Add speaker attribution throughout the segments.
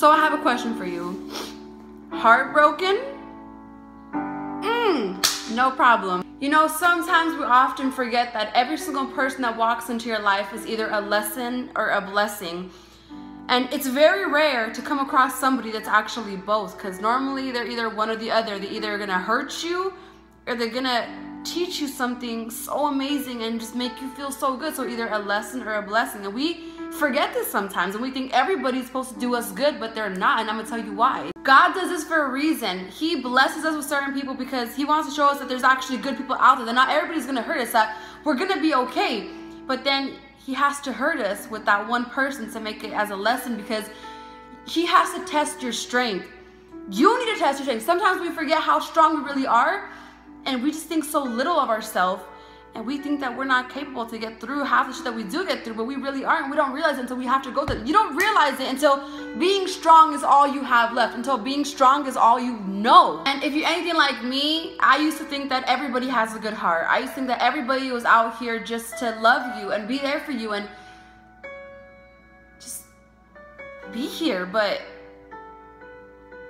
Speaker 1: So I have a question for you. Heartbroken? No problem. You know, sometimes we often forget that every single person that walks into your life is either a lesson or a blessing. And it's very rare to come across somebody that's actually both, because normally they're either one or the other. They're either gonna hurt you or they're gonna teach you something so amazing and just make you feel so good. So either a lesson or a blessing. And we forget this sometimes, and we think everybody's supposed to do us good, but they're not. And I'm gonna tell you why. God does this for a reason. He blesses us with certain people because he wants to show us that there's actually good people out there, that not everybody's gonna hurt us, that we're gonna be okay. But then he has to hurt us with that one person to make it as a lesson, because he has to test your strength. You need to test your strength. Sometimes we forget how strong we really are, and we just think so little of ourselves, and we think that we're not capable to get through half the shit that we do get through, but we really aren't. We don't realize it until we have to go through it. You don't realize it until being strong is all you have left, until being strong is all you know. And if you're anything like me, I used to think that everybody has a good heart. I used to think that everybody was out here just to love you and be there for you and just be here. But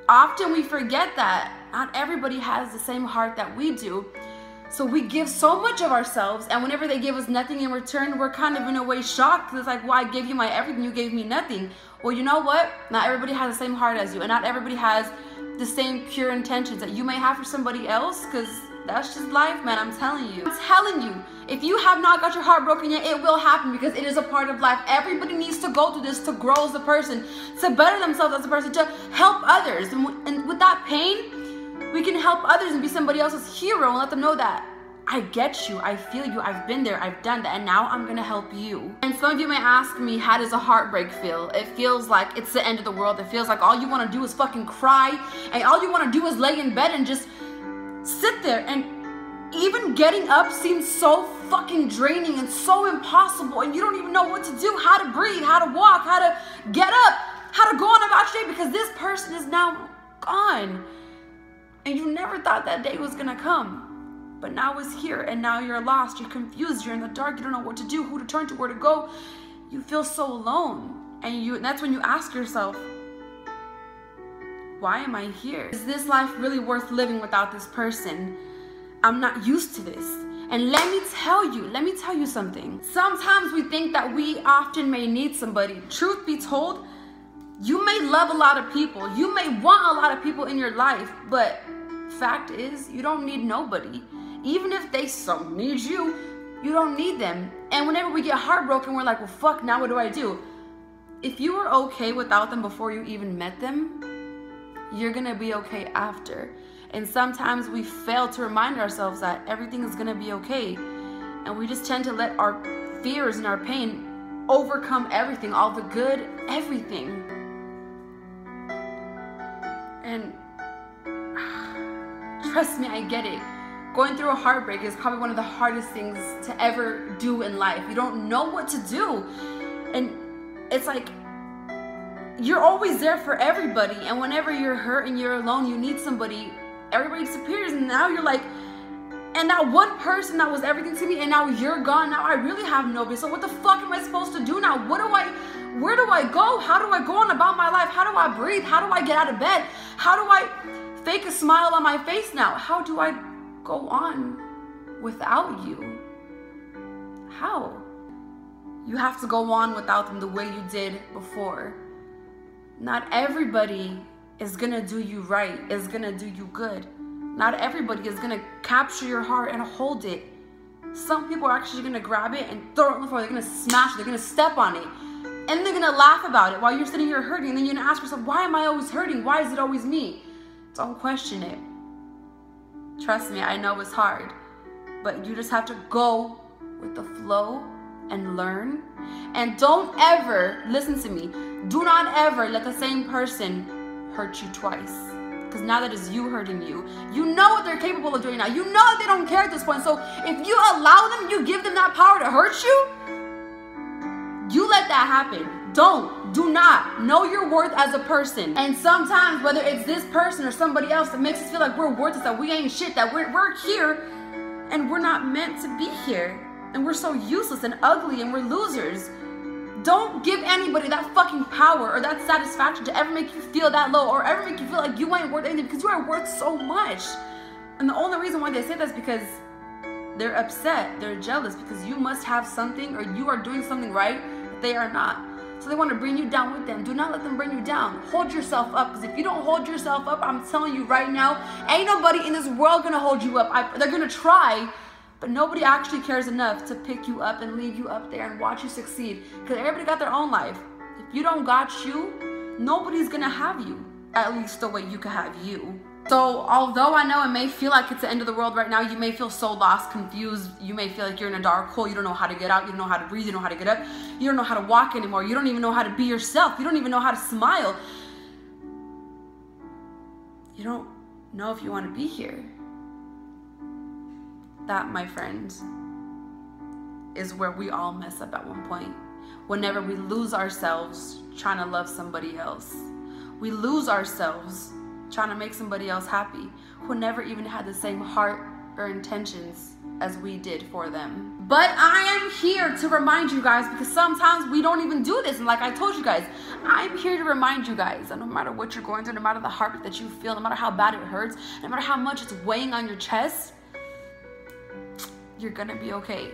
Speaker 1: often we forget that not everybody has the same heart that we do. So we give so much of ourselves, and whenever they give us nothing in return, we're kind of in a way shocked, because it's like, well, I gave you my everything, you gave me nothing. Well, you know what? Not everybody has the same heart as you, and not everybody has the same pure intentions that you may have for somebody else, because that's just life, man. I'm telling you. I'm telling you, if you have not got your heart broken yet, it will happen, because it is a part of life. Everybody needs to go through this to grow as a person, to better themselves as a person, to help others. And with that pain, we can help others and be somebody else's hero and let them know that I get you, I feel you, I've been there, I've done that, and now I'm gonna help you. And some of you may ask me, how does a heartbreak feel? It feels like it's the end of the world. It feels like all you wanna do is fucking cry, and all you wanna do is lay in bed and just sit there. And even getting up seems so fucking draining and so impossible, and you don't even know what to do, how to breathe, how to walk, how to get up, how to go on about your day, because this person is now gone. And you never thought that day was gonna come. But now it's here, and now you're lost, you're confused, you're in the dark, you don't know what to do, who to turn to, where to go. You feel so alone. And that's when you ask yourself, why am I here? Is this life really worth living without this person? I'm not used to this. And let me tell you something. Sometimes we think that we often may need somebody. Truth be told, you may love a lot of people. You may want a lot of people in your life, but fact is, you don't need nobody. Even if they so need you, you don't need them. And whenever we get heartbroken, we're like, well, fuck, now what do I do? If you were okay without them before you even met them, you're gonna be okay after. And sometimes we fail to remind ourselves that everything is gonna be okay. And we just tend to let our fears and our pain overcome everything, all the good, everything. And trust me, I get it. Going through a heartbreak is probably one of the hardest things to ever do in life. You don't know what to do. And it's like, you're always there for everybody. And whenever you're hurt and you're alone, you need somebody, everybody disappears. And now you're like, and that one person that was everything to me, and now you're gone. Now I really have nobody. So what the fuck am I supposed to do now? Where do I go? How do I go on about my life? How do I breathe? How do I get out of bed? How do I fake a smile on my face now? How do I go on without you? How? You have to go on without them the way you did before. Not everybody is gonna do you right, is gonna do you good. Not everybody is gonna capture your heart and hold it. Some people are actually gonna grab it and throw it on the floor. They're gonna smash it, they're gonna step on it. And they're gonna laugh about it while you're sitting here hurting. And then you're gonna ask yourself, why am I always hurting? Why is it always me? Don't question it. Trust me, I know it's hard, but you just have to go with the flow and learn. And don't ever, listen to me, do not ever let the same person hurt you twice. Because now that is you hurting you. You know what they're capable of doing now. You know that they don't care at this point. So if you allow them, you give them that power to hurt you, you let that happen. Do not know your worth as a person. And sometimes, whether it's this person or somebody else that makes us feel like we're worthless, that we ain't shit, that we're here and we're not meant to be here, and we're so useless and ugly and we're losers, Don't give anybody that fucking power or that satisfaction to ever make you feel that low or ever make you feel like you ain't worth anything, because you are worth so much. And the only reason why they say that is because they're upset, they're jealous, because you must have something or you are doing something right that they are not. So they want to bring you down with them. Do not let them bring you down. Hold yourself up, because if you don't hold yourself up, I'm telling you right now, ain't nobody in this world gonna hold you up. They're gonna try, but nobody actually cares enough to pick you up and leave you up there and watch you succeed, because everybody got their own life. If you don't got you, nobody's gonna have you, at least the way you can have you. So although I know it may feel like it's the end of the world right now, you may feel so lost, confused, you may feel like you're in a dark hole, you don't know how to get out, you don't know how to breathe, you don't know how to get up, you don't know how to walk anymore, you don't even know how to be yourself, you don't even know how to smile. You don't know if you want to be here. That, my friend, is where we all mess up at one point. Whenever we lose ourselves trying to love somebody else. We lose ourselves trying to make somebody else happy who never even had the same heart or intentions as we did for them. But I am here to remind you guys, because sometimes we don't even do this. And like I told you guys, I'm here to remind you guys that no matter what you're going through, no matter the heartbreak that you feel, no matter how bad it hurts, no matter how much it's weighing on your chest, you're gonna be okay.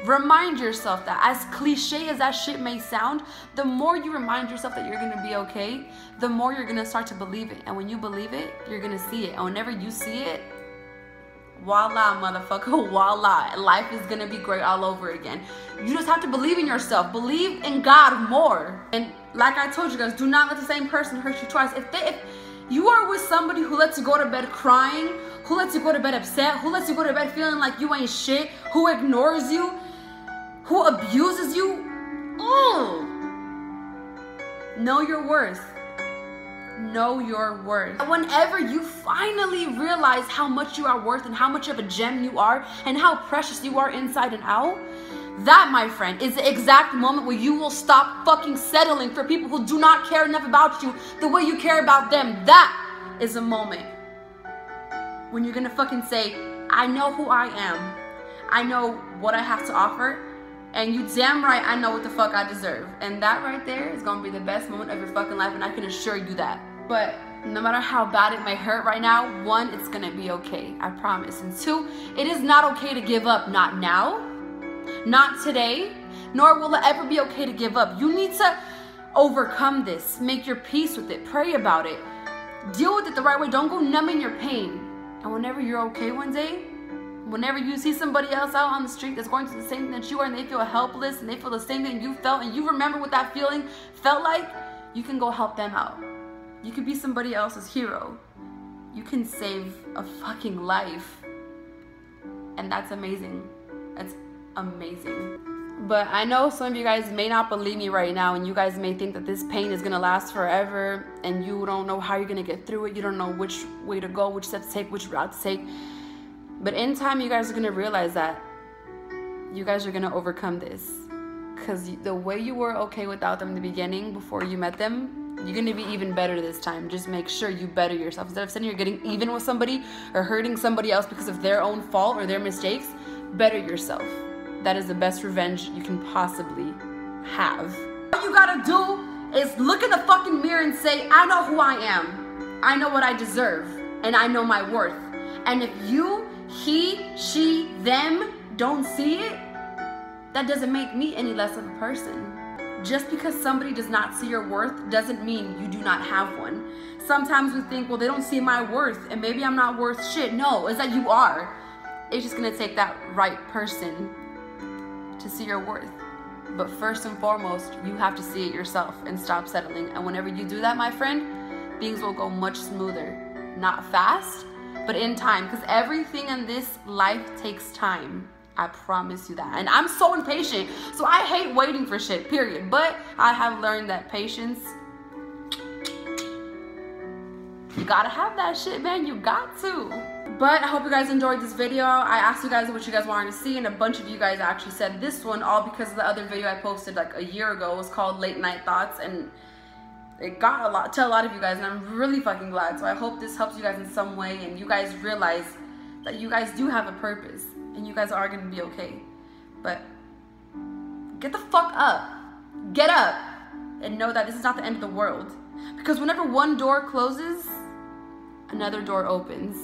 Speaker 1: Remind yourself that, as cliche as that shit may sound, the more you remind yourself that you're gonna be okay, the more you're gonna start to believe it. And when you believe it, you're gonna see it. And whenever you see it, voila, motherfucker, voila. Life is gonna be great all over again. You just have to believe in yourself. Believe in God more. And like I told you guys, do not let the same person hurt you twice. If you are with somebody who lets you go to bed crying, who lets you go to bed upset, who lets you go to bed feeling like you ain't shit, who ignores you, who abuses you, know your worth. Know your worth. Whenever you finally realize how much you are worth and how much of a gem you are and how precious you are inside and out, that, my friend, is the exact moment where you will stop fucking settling for people who do not care enough about you the way you care about them. That is a moment when you're gonna fucking say, I know who I am. I know what I have to offer. And you damn right I know what the fuck I deserve. And that right there is gonna be the best moment of your fucking life, and I can assure you that. But no matter how bad it may hurt right now, one, it's gonna be okay, I promise. And two, it is not okay to give up. Not now, not today, nor will it ever be okay to give up. You need to overcome this, make your peace with it, pray about it, deal with it the right way. Don't go numbing your pain. And whenever you're okay one day, whenever you see somebody else out on the street that's going through the same thing that you are, and they feel helpless and they feel the same thing you felt, and you remember what that feeling felt like, you can go help them out. You could be somebody else's hero. You can save a fucking life. And that's amazing. That's amazing. But I know some of you guys may not believe me right now, and you guys may think that this pain is gonna last forever, and you don't know how you're gonna get through it. You don't know which way to go, which steps to take, which route to take. But in time, you guys are gonna realize that you guys are gonna overcome this. Because the way you were okay without them in the beginning, before you met them, you're gonna be even better this time. Just make sure you better yourself. Instead of sitting here getting even with somebody or hurting somebody else because of their own fault or their mistakes, better yourself. That is the best revenge you can possibly have. All you gotta do is look in the fucking mirror and say, I know who I am. I know what I deserve. And I know my worth. And if you, he, she, them don't see it, that doesn't make me any less of a person. Just because somebody does not see your worth doesn't mean you do not have one. Sometimes we think, well, they don't see my worth and maybe I'm not worth shit. No, it's that you are. It's just gonna take that right person to see your worth. But first and foremost, you have to see it yourself and stop settling. And whenever you do that, my friend, things will go much smoother. Not fast, but in time, because everything in this life takes time. I promise you that. And I'm so impatient, so I hate waiting for shit, period. But I have learned that patience, you gotta have that shit, man. You got to. But I hope you guys enjoyed this video. I asked you guys what you guys wanted to see, and a bunch of you guys actually said this one, all because of the other video I posted like a year ago. It was called Late Night Thoughts, and it got to a lot of you guys, and I'm really fucking glad. So I hope this helps you guys in some way, and you guys realize that you guys do have a purpose, and you guys are gonna be okay. But get the fuck up. get up and know that this is not the end of the world. Because whenever one door closes, another door opens.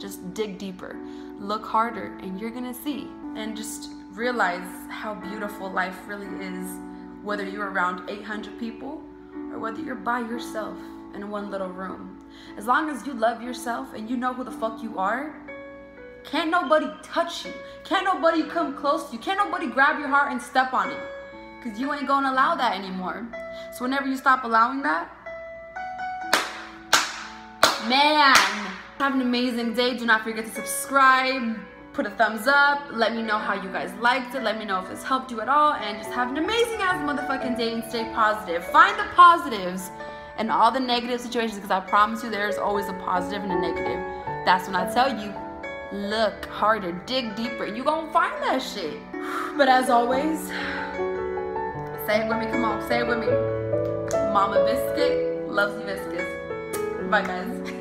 Speaker 1: Just dig deeper, look harder, and you're gonna see. And just realize how beautiful life really is, whether you're around 800 people or whether you're by yourself in one little room. As long as you love yourself and you know who the fuck you are, can't nobody touch you. Can't nobody come close to you. Can't nobody grab your heart and step on it. Because you ain't gonna allow that anymore. So whenever you stop allowing that, man, have an amazing day. Do not forget to subscribe, put a thumbs up, let me know how you guys liked it, let me know if this helped you at all, and just have an amazing ass motherfucking day and stay positive. Find the positives in all the negative situations, because I promise you there's always a positive and a negative. That's when I tell you, look harder, dig deeper, and you gonna find that shit. But as always, say it with me, come on, say it with me. Mama Biscuit loves you biscuits. Bye guys.